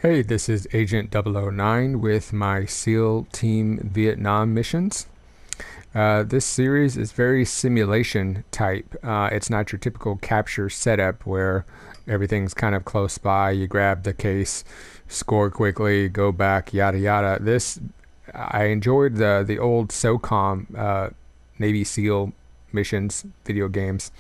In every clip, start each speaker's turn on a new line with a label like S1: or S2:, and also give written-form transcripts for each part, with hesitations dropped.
S1: Hey, this is Agent 009 with my SEAL Team Vietnam missions. This series is very simulation type. It's not your typical capture setup where everything's kind of close by. You grab the case, score quickly, go back, yada yada. I enjoyed the old SOCOM Navy SEAL missions video games,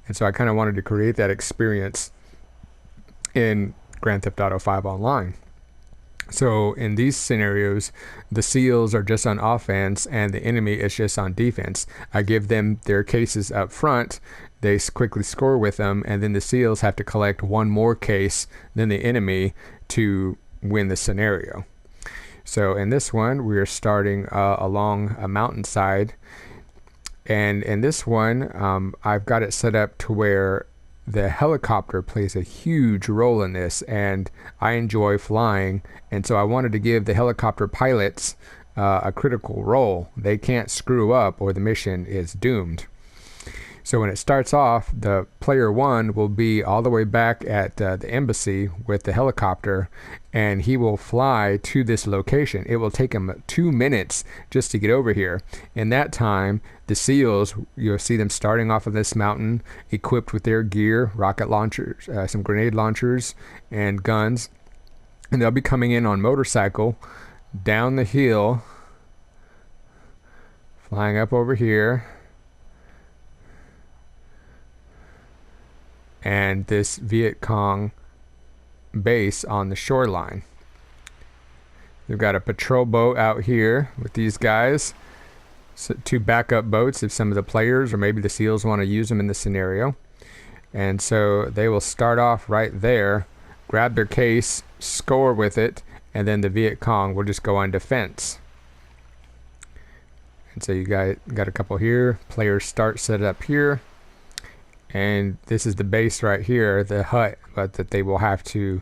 S1: and so I kind of wanted to create that experience in Grand Theft Auto 5 Online. So in these scenarios, the SEALs are just on offense and the enemy is just on defense. I give them their cases up front, they quickly score with them, and then the SEALs have to collect one more case than the enemy to win the scenario. So in this one, we're starting along a mountainside, and in this one, I've got it set up to where the helicopter plays a huge role in this, and I enjoy flying, and so I wanted to give the helicopter pilots a critical role. They can't screw up or the mission is doomed. So when it starts off, the player one will be all the way back at the embassy with the helicopter, and he will fly to this location. It will take him 2 minutes just to get over here. In that time, the SEALs, you'll see them starting off of this mountain, equipped with their gear, rocket launchers, some grenade launchers, and guns. And they'll be coming in on motorcycle down the hill, flying up over here. And this Viet Cong base on the shoreline. We've got a patrol boat out here with these guys. So 2 backup boats if some of the players or maybe the SEALs want to use them in the scenario. And so they will start off right there, grab their case, score with it, and then the Viet Cong will just go on defense. And so you got a couple here. Players start set up here. And this is the base right here, the hut, but that they will have to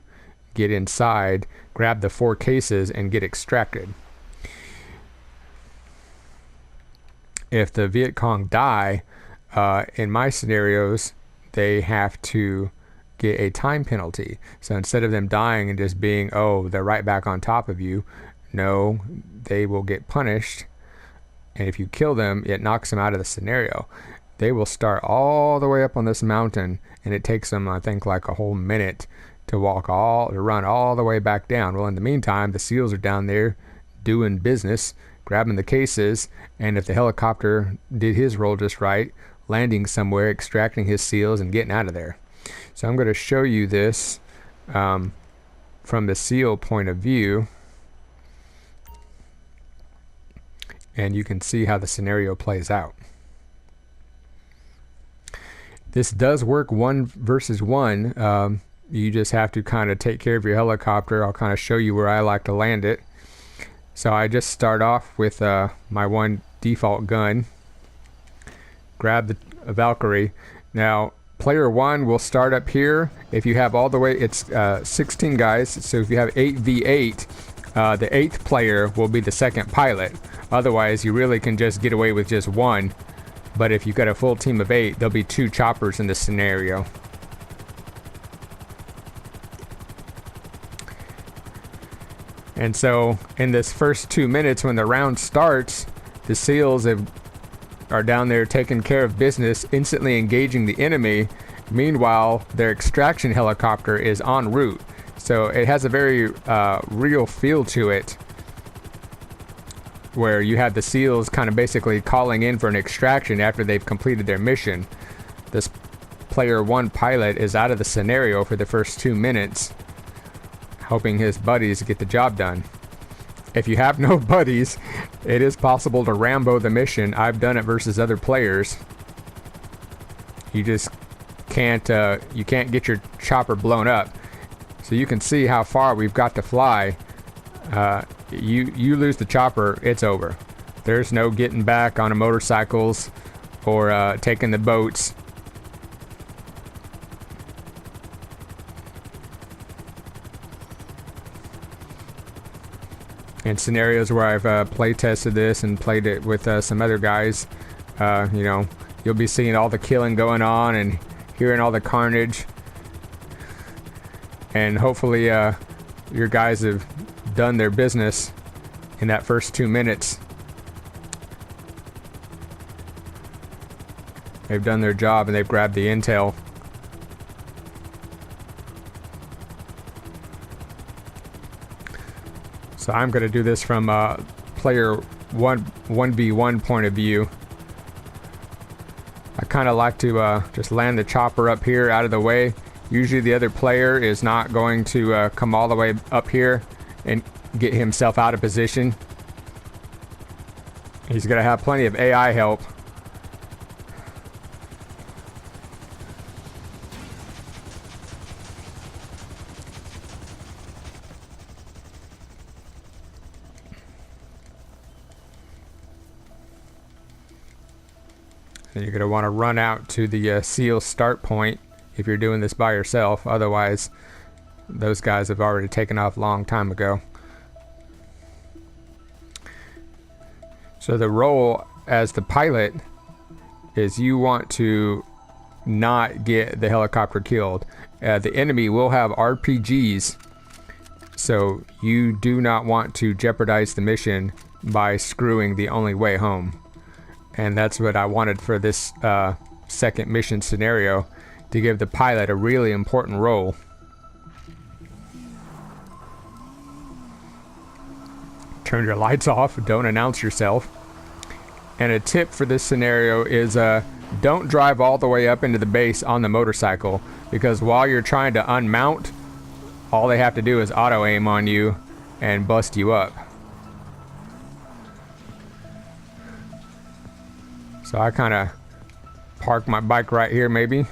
S1: get inside, grab the 4 cases, and get extracted. If the Viet Cong die, in my scenarios, they have to get a time penalty. So instead of them dying and just being, oh, they're right back on top of you, no, they will get punished. And if you kill them, it knocks them out of the scenario. They will start all the way up on this mountain, and it takes them, I think, like a whole minute to run all the way back down. Well, in the meantime, the SEALs are down there doing business, grabbing the cases, and if the helicopter did his role just right, landing somewhere, extracting his SEALs, and getting out of there. So I'm going to show you this from the SEAL point of view, and you can see how the scenario plays out. This does work 1 versus 1. You just have to kind of take care of your helicopter. I'll kind of show you where I like to land it. So I just start off with my one default gun. Grab the Valkyrie. Now, player 1 will start up here. If you have all the way, it's 16 guys. So if you have 8v8, the 8th player will be the second pilot. Otherwise, you really can just get away with just 1. But if you've got a full team of 8, there'll be 2 choppers in this scenario. And so in this first 2 minutes when the round starts, the SEALs are down there taking care of business, instantly engaging the enemy. Meanwhile, their extraction helicopter is en route. So it has a very real feel to it, where you have the SEALs kind of basically calling in for an extraction after they've completed their mission. This player 1 pilot is out of the scenario for the first 2 minutes, hoping his buddies get the job done. If you have no buddies, it is possible to Rambo the mission. I've done it versus other players. You just can't get your chopper blown up. So you can see how far we've got to fly. You lose the chopper, it's over. There's no getting back on a motorcycles or taking the boats. In scenarios where I've play tested this and played it with some other guys, you'll be seeing all the killing going on and hearing all the carnage. And hopefully your guys have done their business in that first 2 minutes. They've done their job and they've grabbed the intel. So I'm going to do this from player 1v1 point of view. I kind of like to just land the chopper up here out of the way. Usually the other player is not going to come all the way up here and get himself out of position. He's going to have plenty of AI help. And you're going to want to run out to the SEAL start point if you're doing this by yourself. Otherwise, those guys have already taken off a long time ago. So the role as the pilot is you want to not get the helicopter killed. The enemy will have RPGs, so you do not want to jeopardize the mission by screwing the only way home. And that's what I wanted for this second mission scenario, to give the pilot a really important role. Turn your lights off, don't announce yourself. And a tip for this scenario is don't drive all the way up into the base on the motorcycle, because while you're trying to unmount, all they have to do is auto aim on you and bust you up. So I kind of park my bike right here maybe.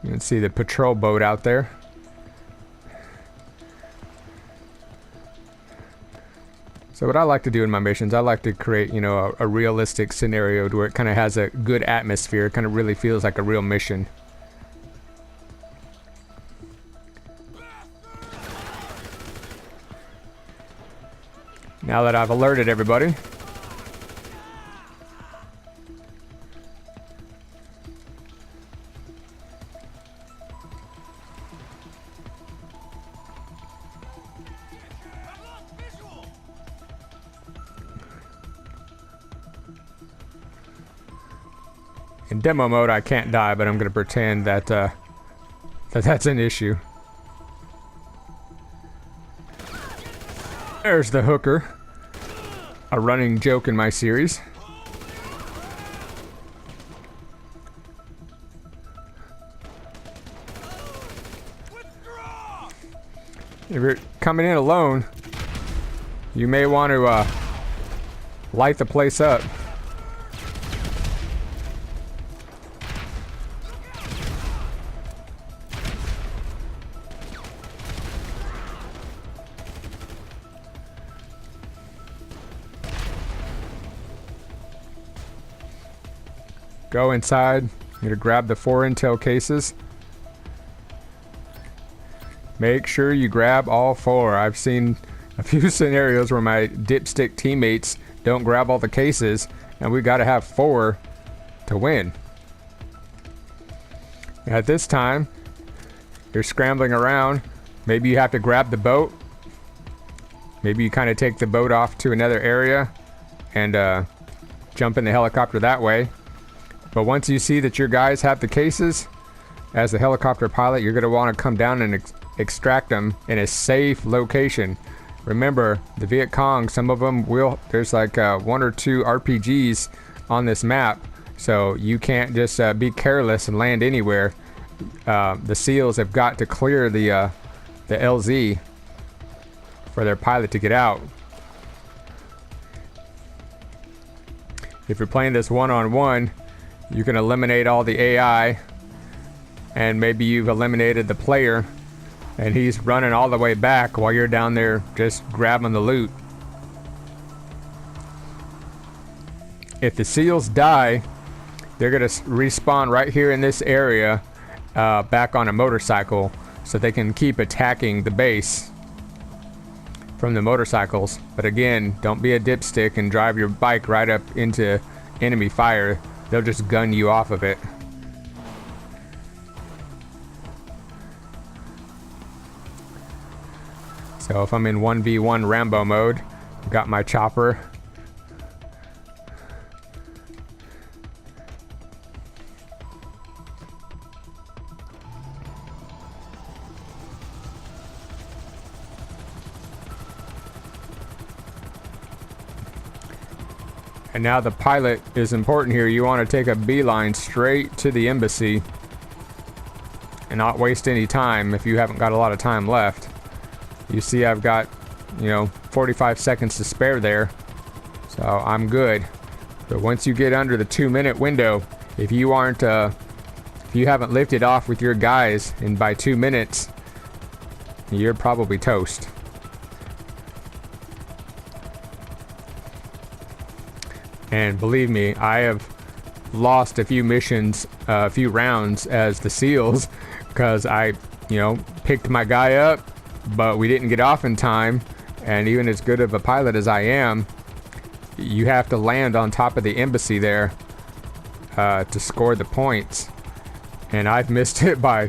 S1: You can see the patrol boat out there. So what I like to do in my missions, I like to create, you know, a realistic scenario where it kind of has a good atmosphere. It kind of really feels like a real mission. Now that I've alerted everybody, in demo mode I can't die, but I'm going to pretend that that's an issue. There's the hooker, a running joke in my series. If you're coming in alone, you may want to light the place up. Go inside. You're gonna grab the 4 intel cases. Make sure you grab all 4. I've seen a few scenarios where my dipstick teammates don't grab all the cases, and we gotta have 4 to win. At this time, you're scrambling around. Maybe you have to grab the boat. Maybe you kind of take the boat off to another area and jump in the helicopter that way. But once you see that your guys have the cases, as the helicopter pilot, you're going to want to come down and extract them in a safe location. Remember, the Viet Cong, some of them will, there's like 1 or 2 RPGs on this map, so you can't just be careless and land anywhere. The SEALs have got to clear the LZ for their pilot to get out. If you're playing this one-on-one, you can eliminate all the AI, and maybe you've eliminated the player and he's running all the way back while you're down there just grabbing the loot. If the SEALs die, they're gonna respawn right here in this area back on a motorcycle, so they can keep attacking the base from the motorcycles. But again, don't be a dipstick and drive your bike right up into enemy fire. They'll just gun you off of it. So if I'm in 1v1 Rambo mode, I've got my chopper. And now the pilot is important here. You want to take a beeline straight to the embassy and not waste any time if you haven't got a lot of time left. You see I've got, 45 seconds to spare there. So I'm good. But once you get under the 2-minute window, if you haven't lifted off with your guys in by 2 minutes, you're probably toast. And believe me, I have lost a few missions, a few rounds as the SEALs, because I, picked my guy up, but we didn't get off in time. And even as good of a pilot as I am, you have to land on top of the embassy there to score the points. And I've missed it by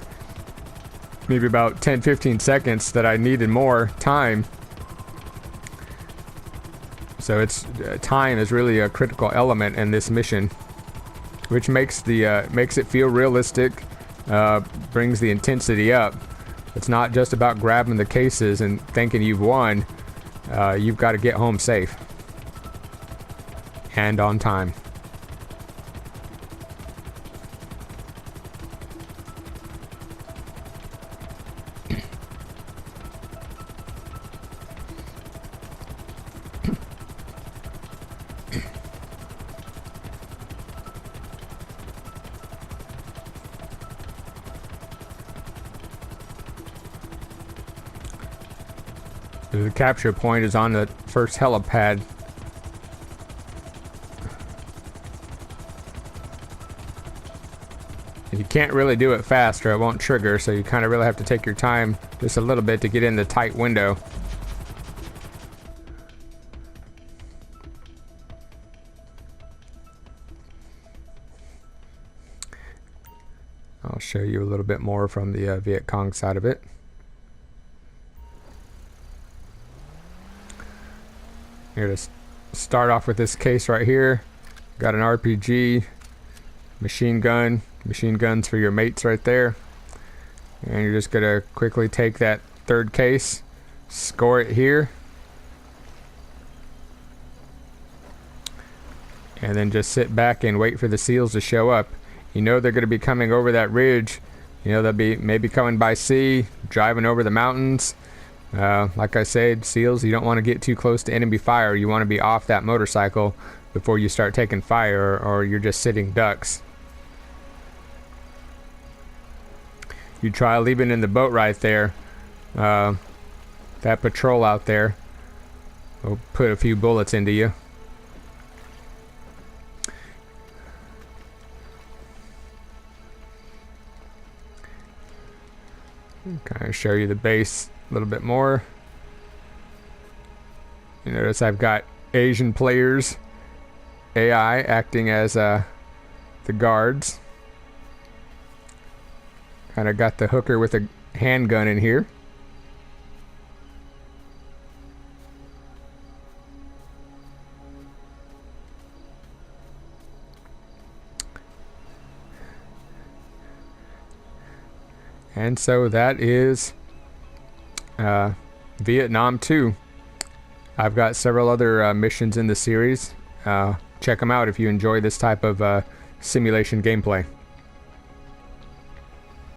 S1: maybe about 10-15 seconds that I needed more time. So time is really a critical element in this mission, which makes it feel realistic, brings the intensity up. It's not just about grabbing the cases and thinking you've won. You've got to get home safe and on time. The capture point is on the first helipad. And you can't really do it fast or it won't trigger, so you kind of really have to take your time just a little bit to get in the tight window. I'll show you a little bit more from the Viet Cong side of it. Here to start off with this case right here. Got an RPG, machine guns for your mates right there. And you're just gonna quickly take that third case, score it here. And then just sit back and wait for the SEALs to show up. You know they're gonna be coming over that ridge. They'll be maybe coming by sea, driving over the mountains. Like I said, SEALs, you don't want to get too close to enemy fire. You want to be off that motorcycle before you start taking fire, or you're just sitting ducks. You try leaving in the boat right there. That patrol out there will put a few bullets into you. Kind of show you the base a little bit more. You notice I've got Asian players, AI, acting as the guards. Kind of got the hooker with a handgun in here. And so that is Vietnam 2. I've got several other missions in the series. Check them out if you enjoy this type of simulation gameplay.